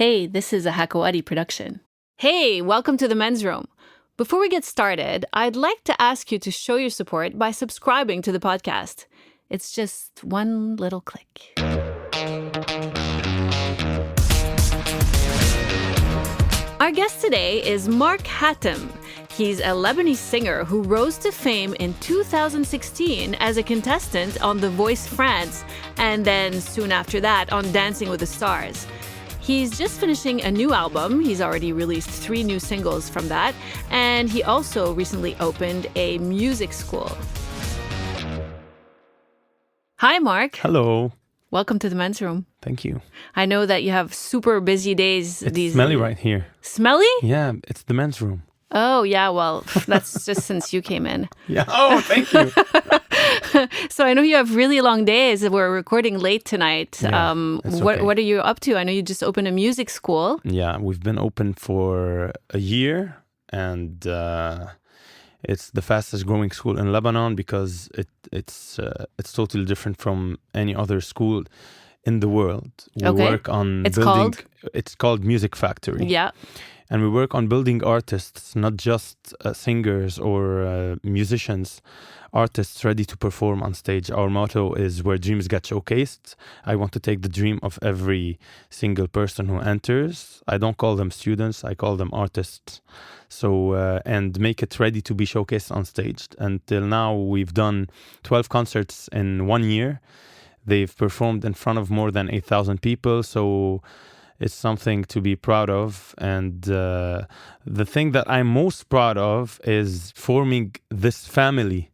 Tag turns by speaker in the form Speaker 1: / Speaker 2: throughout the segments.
Speaker 1: Hey, this is a Hakawati production. Hey, welcome to the Men's Room. Before we get started, I'd like to ask you to show your support by subscribing to the podcast. It's just one little click. Our guest today is Marc Hatem. He's a Lebanese singer who rose to fame in 2016 as a contestant on The Voice France, and then soon after that on Dancing with the Stars. He's just finishing a new album. He's already released 3 new singles from that. And he also recently opened a music school. Hi, Marc.
Speaker 2: Hello.
Speaker 1: Welcome to the Men's Room.
Speaker 2: Thank you.
Speaker 1: I know that you have super busy days.
Speaker 2: It's smelly right here.
Speaker 1: Smelly?
Speaker 2: Yeah, it's the men's room.
Speaker 1: Oh, yeah. Well, that's just since you came in.
Speaker 2: Yeah. Oh, thank you.
Speaker 1: So I know you have really long days. We're recording late tonight.
Speaker 2: Yeah,
Speaker 1: what are you up to? I know you just opened a music school.
Speaker 2: Yeah, we've been open for a year, and it's the fastest growing school in Lebanon because it's totally different from any other school in the world. We work on building. It's called Music Factory.
Speaker 1: Yeah.
Speaker 2: And we work on building artists, not just singers or musicians, artists ready to perform on stage. Our motto is where dreams get showcased. I want to take the dream of every single person who enters. I don't call them students, I call them artists. So, and make it ready to be showcased on stage. Until now, we've done 12 concerts in 1 year. They've performed in front of more than 8,000 people. So it's something to be proud of. And the thing that I'm most proud of is forming this family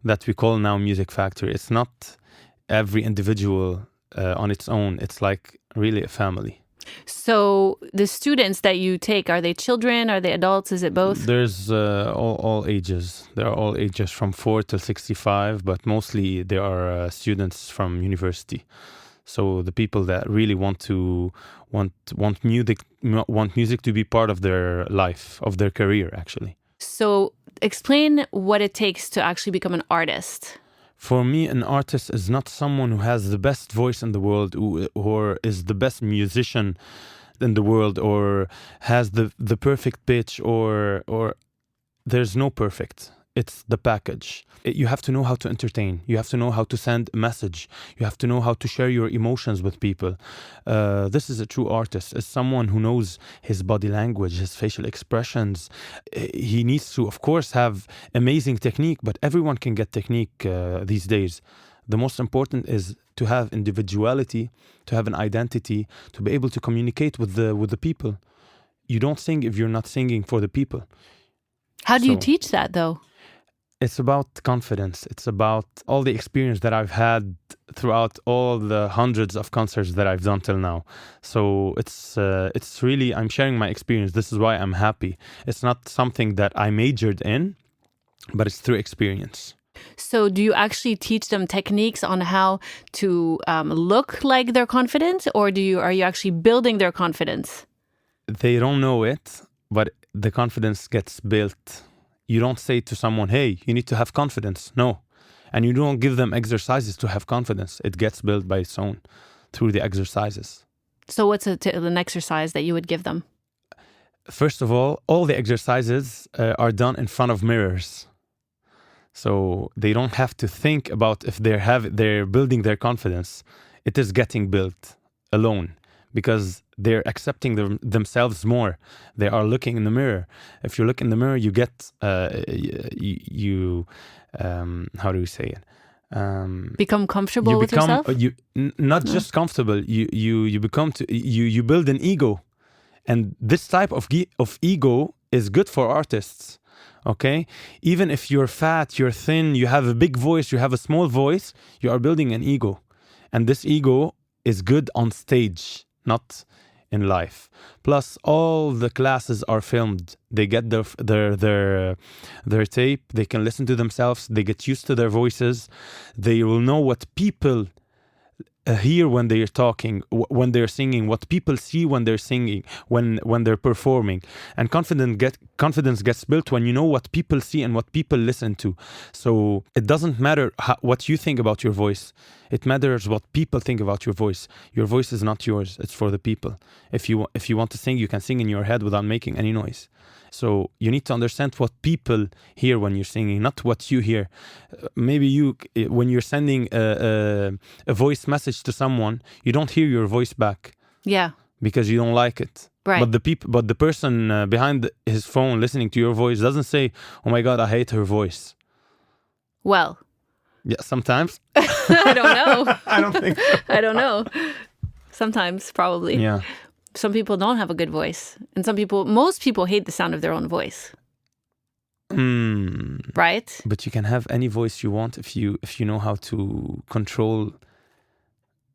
Speaker 2: that we call now Music Factory. It's not every individual on its own. It's like really a family.
Speaker 1: So the students that you take, are they children? Are they adults? Is it both?
Speaker 2: There's all ages. There are all ages from 4 to 65, but mostly there are students from university. So the people that really want music to be part of their life, of their career, actually.
Speaker 1: So explain what it takes to actually become an artist.
Speaker 2: For me, an artist is not someone who has the best voice in the world, or is the best musician in the world, or has the perfect pitch, or there's no perfect. It's the package. You have to know how to entertain. You have to know how to send a message. You have to know how to share your emotions with people. This is a true artist. It's someone who knows his body language, his facial expressions. He needs to, of course, have amazing technique, but everyone can get technique these days. The most important is to have individuality, to have an identity, to be able to communicate with the people. You don't sing if you're not singing for the people.
Speaker 1: How do you teach that, though?
Speaker 2: It's about confidence. It's about all the experience that I've had throughout all the hundreds of concerts that I've done till now. So it's really, I'm sharing my experience. This is why I'm happy. It's not something that I majored in, but it's through experience.
Speaker 1: So do you actually teach them techniques on how to look like they're confident, or are you actually building their confidence?
Speaker 2: They don't know it, but the confidence gets built. You don't say to someone, hey, you need to have confidence. No. And you don't give them exercises to have confidence. It gets built by its own through the exercises.
Speaker 1: So what's an exercise that you would give them?
Speaker 2: First of all the exercises are done in front of mirrors. So they don't have to think about if they're building their confidence. It is getting built alone, because they're accepting themselves more. They are looking in the mirror. If you look in the mirror, you get, how do we say it?
Speaker 1: Become comfortable with yourself?
Speaker 2: Not just comfortable. You build an ego. And this type of ego is good for artists. Okay? Even if you're fat, you're thin, you have a big voice, you have a small voice, you are building an ego. And this ego is good on stage, not in life. Plus, all the classes are filmed. They get their tape. They can listen to themselves. They get used to their voices. They will know what people hear when they're talking, when they're singing, what people see when they're singing, when they're performing. And confidence gets built when you know what people see and what people listen to. So it doesn't matter what you think about your voice. It matters what people think about your voice. Your voice is not yours. It's for the people. If you want to sing, you can sing in your head without making any noise. So you need to understand what people hear when you're singing, not what you hear. Maybe when you're sending a voice message to someone, you don't hear your voice back.
Speaker 1: Yeah.
Speaker 2: Because you don't like it.
Speaker 1: Right.
Speaker 2: But the person behind his phone listening to your voice doesn't say, "Oh my God, I hate her voice."
Speaker 1: Well.
Speaker 2: Yeah, sometimes.
Speaker 1: I don't know.
Speaker 2: I don't think so.
Speaker 1: I don't know. Sometimes, probably.
Speaker 2: Yeah.
Speaker 1: Some people don't have a good voice. And most people hate the sound of their own voice. Right?
Speaker 2: But you can have any voice you want if you know how to control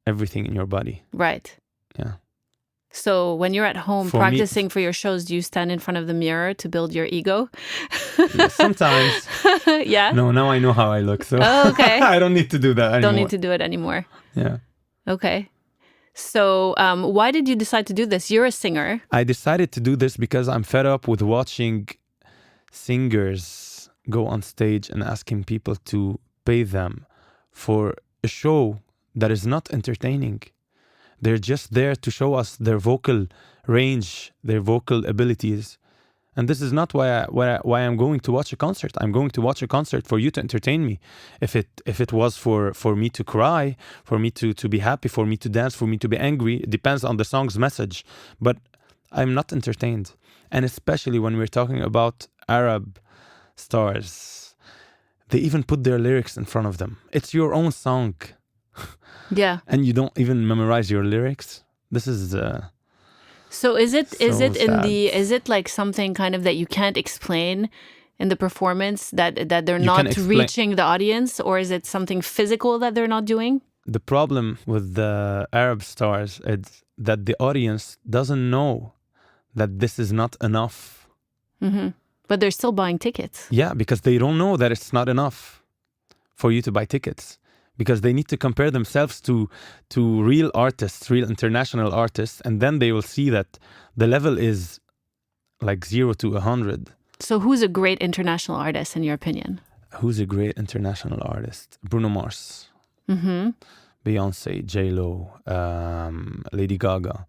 Speaker 2: everything in your body.
Speaker 1: Right.
Speaker 2: Yeah.
Speaker 1: So when you're at home practicing for your shows, do you stand in front of the mirror to build your ego?
Speaker 2: Yeah, sometimes.
Speaker 1: Yeah?
Speaker 2: No, now I know how I look. So
Speaker 1: okay.
Speaker 2: I don't need to do that anymore.
Speaker 1: Don't need to do it anymore.
Speaker 2: Yeah.
Speaker 1: Okay. So why did you decide to do this? You're a singer.
Speaker 2: I decided to do this because I'm fed up with watching singers go on stage and asking people to pay them for a show that is not entertaining. They're just there to show us their vocal range, their vocal abilities. And this is not why I'm going to watch a concert. I'm going to watch a concert for you to entertain me. If it was for me to cry, for me to be happy, for me to dance, for me to be angry, it depends on the song's message. But I'm not entertained. And especially when we're talking about Arab stars, they even put their lyrics in front of them. It's your own song.
Speaker 1: Yeah.
Speaker 2: And you don't even memorize your lyrics. This is
Speaker 1: So is it like something kind of that you can't explain in the performance that they're not reaching the audience, or is it something physical that they're not doing?
Speaker 2: The problem with the Arab stars is that the audience doesn't know that this is not enough.
Speaker 1: Mm-hmm. But they're still buying tickets.
Speaker 2: Yeah, because they don't know that it's not enough for you to buy tickets. Because they need to compare themselves to real artists, real international artists, and then they will see that the level is like 0 to 100.
Speaker 1: So who's a great international artist in your opinion?
Speaker 2: Who's a great international artist? Bruno Mars, Beyonce, J-Lo, Lady Gaga,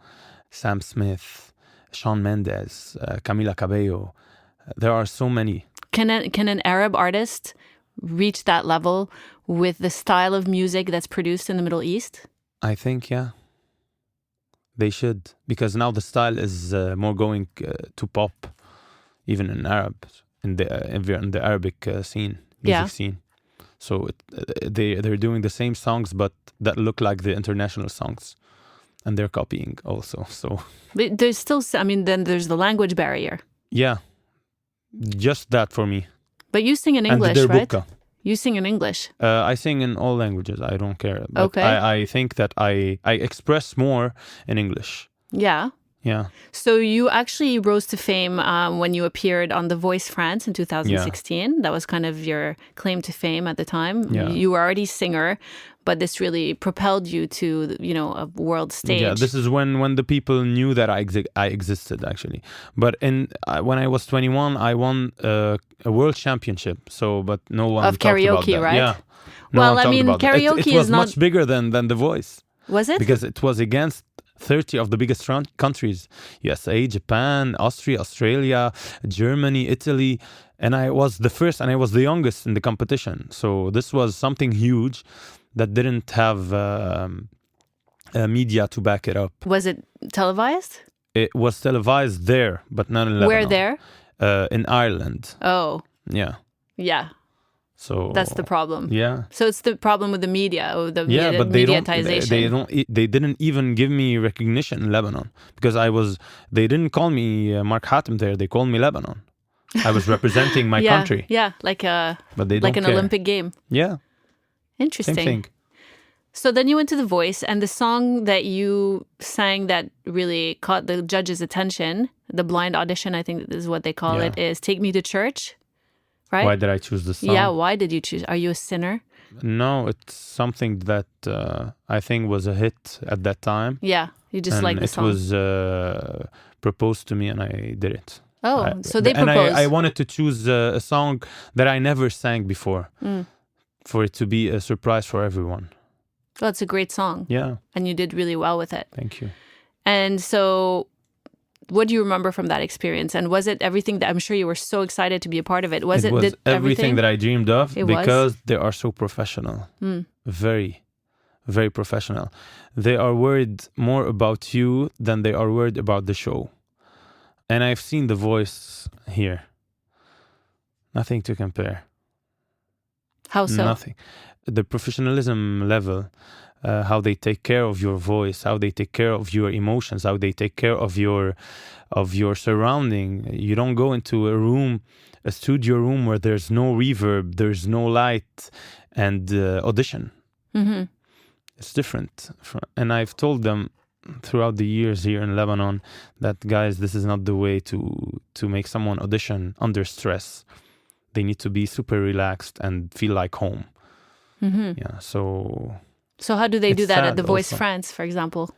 Speaker 2: Sam Smith, Shawn Mendes, Camila Cabello. There are so many.
Speaker 1: Can an Arab artist reach that level with the style of music that's produced in the Middle East? I
Speaker 2: think, yeah. They should. Because now the style is more going to pop, even in Arab, in the Arabic scene, music scene. So they're doing the same songs, but that look like the international songs. And they're copying also, so...
Speaker 1: But there's still, then there's the language barrier.
Speaker 2: Yeah. Just that for me.
Speaker 1: But you sing in English,
Speaker 2: and
Speaker 1: right? You sing in English.
Speaker 2: I sing in all languages. I don't care. But
Speaker 1: okay.
Speaker 2: I think that I express more in English.
Speaker 1: Yeah.
Speaker 2: Yeah.
Speaker 1: So you actually rose to fame when you appeared on The Voice France in 2016. Yeah. That was kind of your claim to fame at the time.
Speaker 2: Yeah.
Speaker 1: You were already a singer, but this really propelled you to, a world stage.
Speaker 2: Yeah, this is when the people knew that I existed, actually. But when I was 21, I won a world championship. So, but no one
Speaker 1: of
Speaker 2: talked
Speaker 1: karaoke,
Speaker 2: about that.
Speaker 1: Right?
Speaker 2: Yeah.
Speaker 1: Well, karaoke
Speaker 2: it was much bigger than The Voice.
Speaker 1: Was it?
Speaker 2: Because it was against 30 of the biggest countries. USA, Japan, Austria, Australia, Germany, Italy. And I was the first and I was the youngest in the competition. So this was something huge that didn't have media to back it up.
Speaker 1: Was it televised?
Speaker 2: It was televised there, but not in Lebanon.
Speaker 1: Where there?
Speaker 2: In Ireland.
Speaker 1: Oh.
Speaker 2: Yeah.
Speaker 1: Yeah.
Speaker 2: So
Speaker 1: that's the problem.
Speaker 2: Yeah.
Speaker 1: So it's the problem with the media, or the
Speaker 2: but
Speaker 1: mediatization.
Speaker 2: They didn't even give me recognition in Lebanon because they didn't call me Marc Hatem there. They called me Lebanon. I was representing my country.
Speaker 1: Yeah, like an Olympic game.
Speaker 2: Yeah.
Speaker 1: Interesting.
Speaker 2: Same thing.
Speaker 1: So then you went to The Voice, and the song that you sang that really caught the judge's attention, the blind audition, I think is what they call it, is Take Me to Church, right?
Speaker 2: Why did I choose this song?
Speaker 1: Yeah, why did you choose? Are you a sinner?
Speaker 2: No, it's something that I think was a hit at that time.
Speaker 1: Yeah, you just
Speaker 2: And
Speaker 1: like the
Speaker 2: it
Speaker 1: song.
Speaker 2: was proposed to me, and I did it.
Speaker 1: Oh, so they
Speaker 2: and
Speaker 1: proposed.
Speaker 2: I wanted to choose a song that I never sang before, for it to be a surprise for everyone.
Speaker 1: Well, it's a great song.
Speaker 2: Yeah.
Speaker 1: And you did really well with it.
Speaker 2: Thank you.
Speaker 1: And so, what do you remember from that experience? And was it everything that I'm sure you were so excited to be a part of it? Was it
Speaker 2: everything,
Speaker 1: everything
Speaker 2: that I dreamed of,
Speaker 1: it
Speaker 2: because
Speaker 1: was?
Speaker 2: They are so professional. Very, very professional. They are worried more about you than they are worried about the show. And I've seen The Voice here. Nothing to compare.
Speaker 1: How so?
Speaker 2: Nothing. The professionalism level, how they take care of your voice, how they take care of your emotions, how they take care of your surrounding. You don't go into a studio room where there's no reverb, there's no light, and audition.
Speaker 1: Mm-hmm.
Speaker 2: It's different. And I've told them throughout the years here in Lebanon that, guys, this is not the way to make someone audition under stress. They need to be super relaxed and feel like home.
Speaker 1: Mm-hmm.
Speaker 2: Yeah, so
Speaker 1: how do they do that at The Voice
Speaker 2: also.
Speaker 1: France, for example?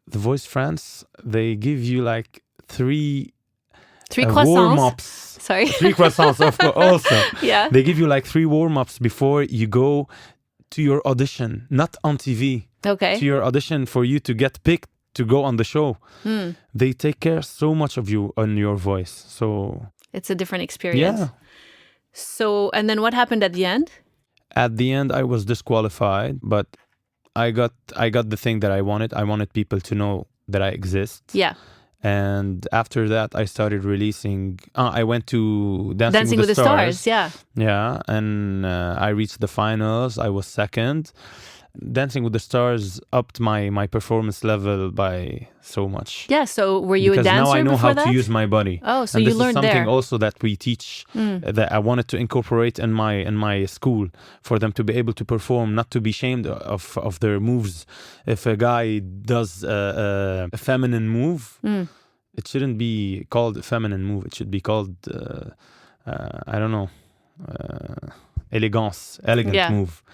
Speaker 2: The Voice France, they give you like three
Speaker 1: croissants.
Speaker 2: warm-ups.
Speaker 1: Sorry.
Speaker 2: 3 croissants, of course, also.
Speaker 1: Yeah.
Speaker 2: They give you like 3 warm-ups before you go to your audition, not on TV.
Speaker 1: Okay.
Speaker 2: To your audition for you to get picked to go on the show. They take care so much of you and your voice. So
Speaker 1: it's a different experience.
Speaker 2: Yeah.
Speaker 1: So, and then what happened at the end?
Speaker 2: At the end, I was disqualified, but I got the thing that I wanted. I wanted people to know that I exist.
Speaker 1: Yeah.
Speaker 2: And after that, I started releasing. I went to Dancing
Speaker 1: with the
Speaker 2: Stars.
Speaker 1: Stars. Yeah.
Speaker 2: Yeah, and I reached the finals. I was second. Dancing with the Stars upped my performance level by so much.
Speaker 1: Yeah. So were you
Speaker 2: because
Speaker 1: a dancer
Speaker 2: now I know
Speaker 1: before
Speaker 2: how
Speaker 1: that?
Speaker 2: to use my body.
Speaker 1: Oh, so
Speaker 2: and
Speaker 1: you
Speaker 2: this
Speaker 1: learned
Speaker 2: is something
Speaker 1: there.
Speaker 2: also that we teach that I wanted to incorporate in my school, for them to be able to perform, not to be ashamed of their moves. If a guy does a feminine move, it shouldn't be called a feminine move. It should be called I don't know, elegant move.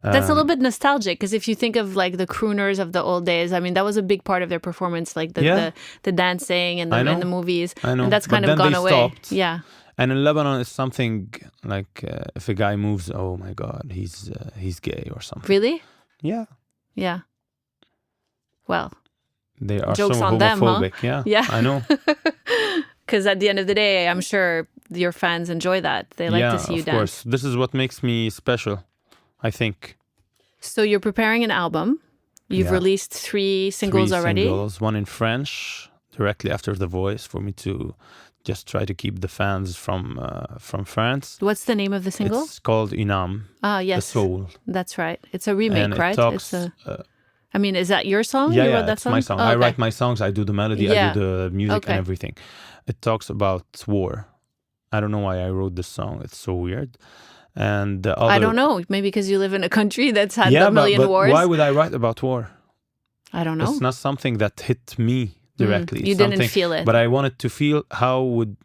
Speaker 1: That's a little bit nostalgic, because if you think of like the crooners of the old days, I mean, that was a big part of their performance, like the dancing and the movies.
Speaker 2: I know.
Speaker 1: And that's kind
Speaker 2: but
Speaker 1: of
Speaker 2: then
Speaker 1: gone
Speaker 2: they
Speaker 1: away.
Speaker 2: Stopped.
Speaker 1: Yeah.
Speaker 2: And in Lebanon, it's something like if a guy moves, oh my God, he's gay or something.
Speaker 1: Really?
Speaker 2: Yeah.
Speaker 1: Yeah. Well,
Speaker 2: they are
Speaker 1: jokes
Speaker 2: so
Speaker 1: on them,
Speaker 2: homophobic.
Speaker 1: huh?
Speaker 2: Yeah, I know.
Speaker 1: Because at the end of the day, I'm sure your fans enjoy that. They like to see you dance.
Speaker 2: Of course. This is what makes me special, I think.
Speaker 1: So you're preparing an album. You've released 3 singles already.
Speaker 2: 3 singles, one in French, directly after The Voice, for me to just try to keep the fans from France.
Speaker 1: What's the name of the single?
Speaker 2: It's called Inam.
Speaker 1: Ah, yes.
Speaker 2: The Soul.
Speaker 1: That's right. It's a remake,
Speaker 2: and
Speaker 1: right?
Speaker 2: It talks,
Speaker 1: I mean, is that your song?
Speaker 2: Yeah,
Speaker 1: you wrote that
Speaker 2: it's
Speaker 1: song?
Speaker 2: my song.
Speaker 1: Oh,
Speaker 2: I
Speaker 1: okay.
Speaker 2: write my songs. I do the melody. I do the music and everything. It talks about war. I don't know why I wrote this song. It's so weird. And
Speaker 1: I don't know. Maybe because you live in a country that's had a million
Speaker 2: but
Speaker 1: wars.
Speaker 2: Why would I write about war?
Speaker 1: I don't know.
Speaker 2: It's not something that hit me directly.
Speaker 1: You didn't feel it.
Speaker 2: But I wanted to feel how would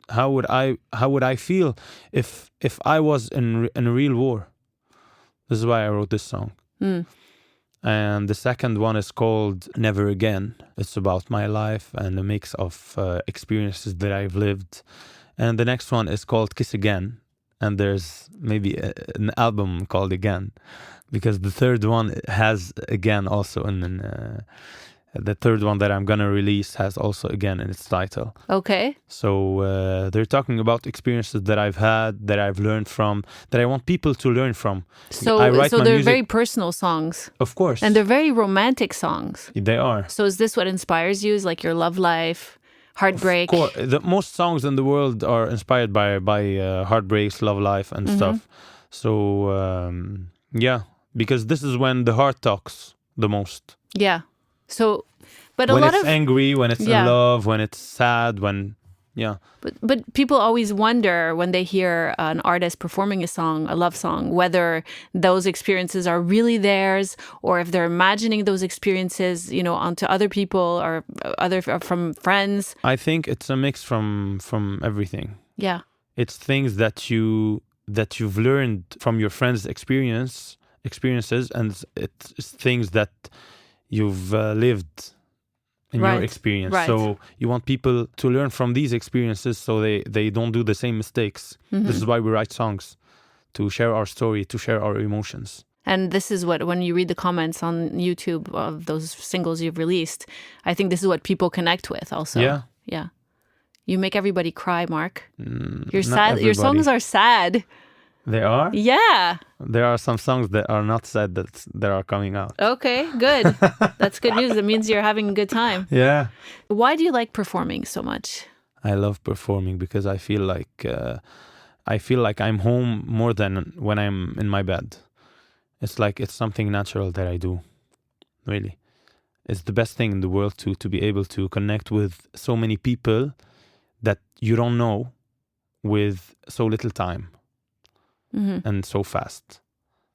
Speaker 2: I feel if I was in a real war. This is why I wrote this song. And the second one is called Never Again. It's about my life and a mix of experiences that I've lived. And the next one is called Kiss Again. And there's maybe an album called Again, because the third one has Again also. And the third one that I'm going to release has also Again in its title.
Speaker 1: Okay.
Speaker 2: So they're talking about experiences that I've had, that I've learned from, that I want people to learn from.
Speaker 1: So they're music, very personal songs.
Speaker 2: Of course.
Speaker 1: And they're very romantic songs.
Speaker 2: They are.
Speaker 1: So is this what inspires you? Is like your love life, heartbreak?
Speaker 2: Of course. The most songs in the world are inspired by heartbreaks, love life and stuff. So, because this is when the heart talks the most.
Speaker 1: Yeah. So, but
Speaker 2: when it's angry, when it's in love, when it's sad, But
Speaker 1: people always wonder when they hear an artist performing a song, a love song, whether those experiences are really theirs or if they're imagining those experiences, onto other people or from friends.
Speaker 2: I think it's a mix from everything.
Speaker 1: Yeah.
Speaker 2: It's things that you've learned from your friend's experience, experiences, and it's things that you've lived in your
Speaker 1: Right.
Speaker 2: experience.
Speaker 1: Right.
Speaker 2: So you want people to learn from these experiences so they don't do the same mistakes. This is why we write songs, to share our story, to share our emotions.
Speaker 1: And this is what, when you read the comments on YouTube of those singles you've released, I think this is what people connect with also.
Speaker 2: Yeah.
Speaker 1: Yeah. You make everybody cry, Marc. You're
Speaker 2: Not
Speaker 1: sad. Your
Speaker 2: everybody.
Speaker 1: songs are sad.
Speaker 2: They are?
Speaker 1: Yeah.
Speaker 2: There are some songs that are not sad that are coming out.
Speaker 1: Okay, good. That's good news. It means you're having a good time.
Speaker 2: Yeah.
Speaker 1: Why do you like performing so much?
Speaker 2: I love performing because I feel like I'm home more than when I'm in my bed. It's like it's something natural that I do. Really. It's the best thing in the world to be able to connect with so many people that you don't know with so little time and so fast.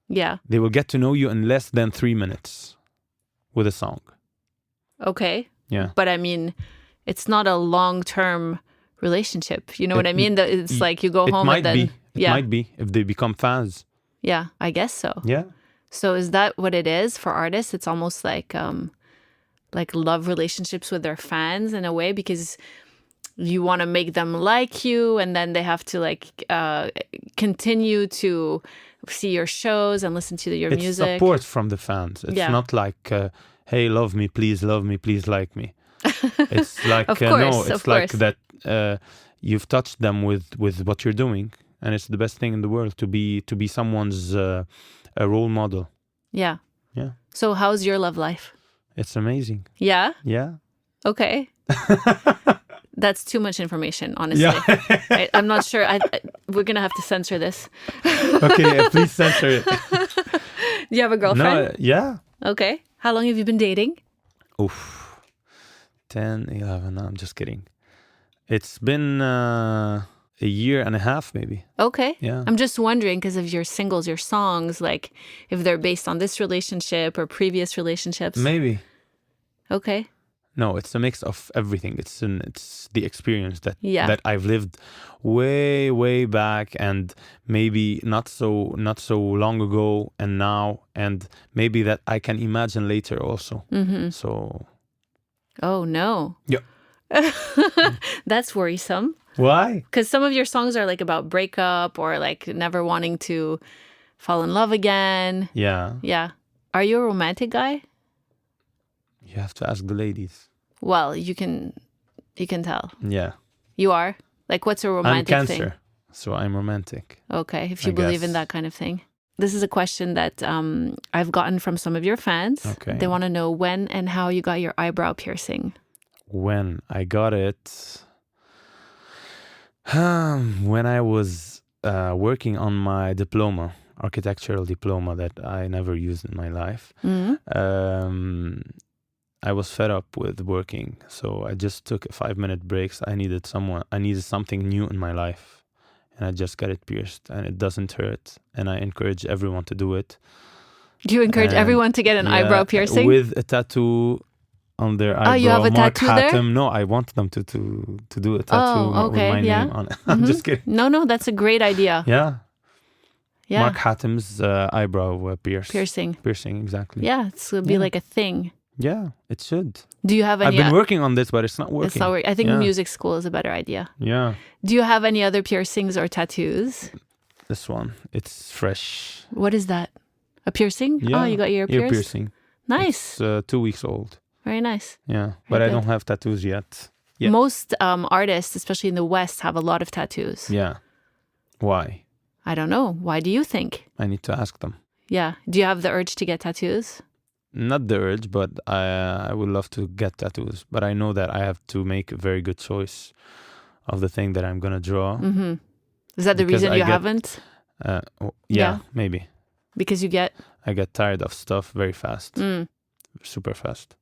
Speaker 1: Yeah.
Speaker 2: They will get to know you in less than 3 minutes with a song.
Speaker 1: Okay.
Speaker 2: Yeah.
Speaker 1: But I mean, it's not a long-term relationship. You know what I mean? It's like you go home and then...
Speaker 2: It might be if they become fans.
Speaker 1: Yeah, I guess so.
Speaker 2: Yeah.
Speaker 1: So is that what it is for artists? It's almost like love relationships with their fans in a way, because you want to make them like you, and then they have to continue to see your shows and listen to your music.
Speaker 2: It's support from the fans. It's not like, hey, love me, please like me. It's like,
Speaker 1: Of course,
Speaker 2: no, it's like that you've touched them with what you're doing. And it's the best thing in the world to be someone's a role model.
Speaker 1: Yeah.
Speaker 2: Yeah.
Speaker 1: So how's your love life?
Speaker 2: It's amazing.
Speaker 1: Yeah?
Speaker 2: Yeah.
Speaker 1: Okay. That's too much information, honestly.
Speaker 2: Yeah.
Speaker 1: I'm not sure. We're going to have to censor this.
Speaker 2: Okay, please censor it.
Speaker 1: Do you have a girlfriend?
Speaker 2: No, yeah.
Speaker 1: Okay. How long have you been dating?
Speaker 2: Oof. 10, 11. No, I'm just kidding. It's been a year and a half, maybe.
Speaker 1: Okay.
Speaker 2: Yeah.
Speaker 1: I'm just wondering, because of your singles, your songs, like if they're based on this relationship or previous relationships.
Speaker 2: Maybe.
Speaker 1: Okay.
Speaker 2: No, it's a mix of everything. It's the experience that I've lived way back, and maybe not so long ago, and now, and maybe that I can imagine later also. So.
Speaker 1: Oh no.
Speaker 2: Yeah.
Speaker 1: That's worrisome.
Speaker 2: Why?
Speaker 1: Because some of your songs are like about breakup or like never wanting to fall in love again.
Speaker 2: Yeah.
Speaker 1: Yeah. Are you a romantic guy?
Speaker 2: You have to ask the ladies.
Speaker 1: Well, you can tell.
Speaker 2: Yeah.
Speaker 1: You are? Like, what's a romantic
Speaker 2: I'm Cancer,
Speaker 1: thing?
Speaker 2: so I'm romantic.
Speaker 1: Okay, if you
Speaker 2: I
Speaker 1: believe
Speaker 2: guess.
Speaker 1: in that kind of thing. This is a question that I've gotten from some of your fans.
Speaker 2: Okay.
Speaker 1: They want to know when and how you got your eyebrow piercing.
Speaker 2: When I got it, when I was working on my diploma, architectural diploma that I never used in my life. I was fed up with working, so I just took 5-minute breaks. I needed something new in my life, and I just got it pierced, and it doesn't hurt, and I encourage everyone to do it.
Speaker 1: Do you encourage everyone to get an eyebrow piercing?
Speaker 2: With a tattoo on their eyebrow.
Speaker 1: Oh, you have a
Speaker 2: Marc
Speaker 1: tattoo
Speaker 2: Hatem.
Speaker 1: there?
Speaker 2: No, I want them to do a tattoo with my name on it. I'm just kidding.
Speaker 1: No, that's a great idea.
Speaker 2: Yeah.
Speaker 1: Yeah.
Speaker 2: Marc Hatem's eyebrow piercing, exactly.
Speaker 1: Yeah, it's going to be like a thing.
Speaker 2: Yeah, it should.
Speaker 1: Do you have any...
Speaker 2: I've been working on this, but it's not working.
Speaker 1: It's not working. I think music school is a better idea.
Speaker 2: Yeah.
Speaker 1: Do you have any other piercings or tattoos?
Speaker 2: This one, it's fresh.
Speaker 1: What is that? A piercing?
Speaker 2: Yeah.
Speaker 1: Oh, you got your ear pierced?
Speaker 2: Ear piercing.
Speaker 1: Nice.
Speaker 2: It's 2 weeks old.
Speaker 1: Very nice.
Speaker 2: Yeah, but I don't have tattoos yet. Yeah.
Speaker 1: Most artists, especially in the West, have a lot of tattoos.
Speaker 2: Yeah. Why?
Speaker 1: I don't know. Why do you think?
Speaker 2: I need to ask them.
Speaker 1: Yeah. Do you have the urge to get tattoos?
Speaker 2: Not the urge, but I would love to get tattoos. But I know that I have to make a very good choice of the thing that I'm going to draw.
Speaker 1: Mm-hmm. Is that the reason you haven't?
Speaker 2: Yeah, maybe.
Speaker 1: Because
Speaker 2: I get tired of stuff very fast. Super fast.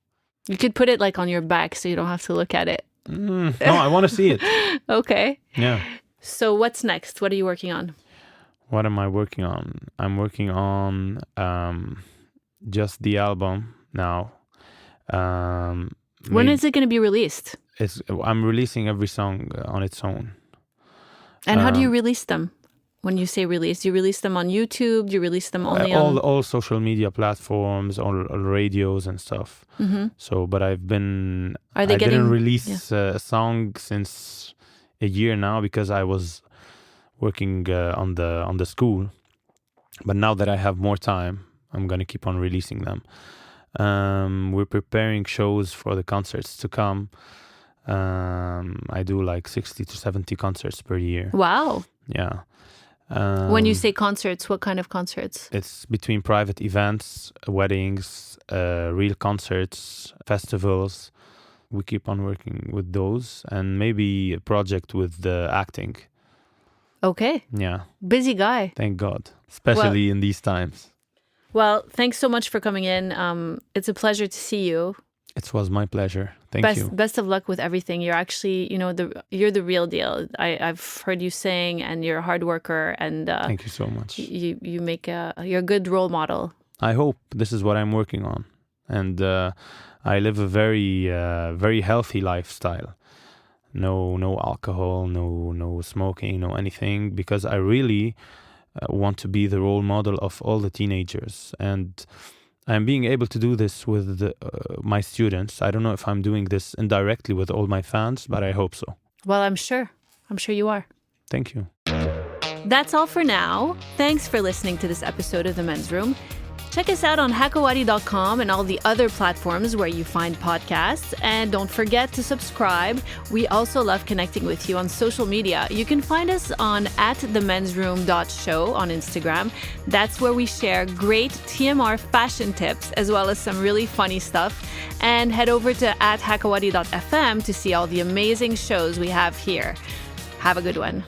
Speaker 1: You could put it like on your back so you don't have to look at it.
Speaker 2: No, I want to see it.
Speaker 1: Okay.
Speaker 2: Yeah.
Speaker 1: So what's next? What are you working on?
Speaker 2: What am I working on? I'm working on just the album now.
Speaker 1: When is it going to be released?
Speaker 2: I'm releasing every song on its own.
Speaker 1: And how do you release them? When you say release, do you release them on YouTube? Do you release them only on...
Speaker 2: All social media platforms, all radios and stuff. So, but I didn't release a song since a year now because I was working on the school. But now that I have more time, I'm gonna keep on releasing them. We're preparing shows for the concerts to come. I do like 60 to 70 concerts per year.
Speaker 1: Wow.
Speaker 2: Yeah.
Speaker 1: When you say concerts, what kind of concerts?
Speaker 2: It's between private events, weddings, real concerts, festivals. We keep on working with those, and maybe a project with the acting.
Speaker 1: Okay.
Speaker 2: Yeah.
Speaker 1: Busy guy.
Speaker 2: Thank God. Especially in these times.
Speaker 1: Well, thanks so much for coming in. It's a pleasure to see you.
Speaker 2: It was my pleasure. Thank you.
Speaker 1: Best of luck with everything. You're actually, you're the real deal. I've heard you sing, and you're a hard worker. And
Speaker 2: thank you so much.
Speaker 1: You're a good role model.
Speaker 2: I hope this is what I'm working on, and I live a very very healthy lifestyle. No alcohol, no smoking, no anything, because I really want to be the role model of all the teenagers, and I'm being able to do this with my students. I don't know if I'm doing this indirectly with all my fans, but I hope so.
Speaker 1: Well, I'm sure you are.
Speaker 2: Thank you.
Speaker 1: That's all for now. Thanks for listening to this episode of The Men's Room. Check us out on hakawadi.com and all the other platforms where you find podcasts. And don't forget to subscribe. We also love connecting with you on social media. You can find us on @themensroom.show on Instagram. That's where we share great TMR fashion tips as well as some really funny stuff. And head over to @hakawadi.fm to see all the amazing shows we have here. Have a good one.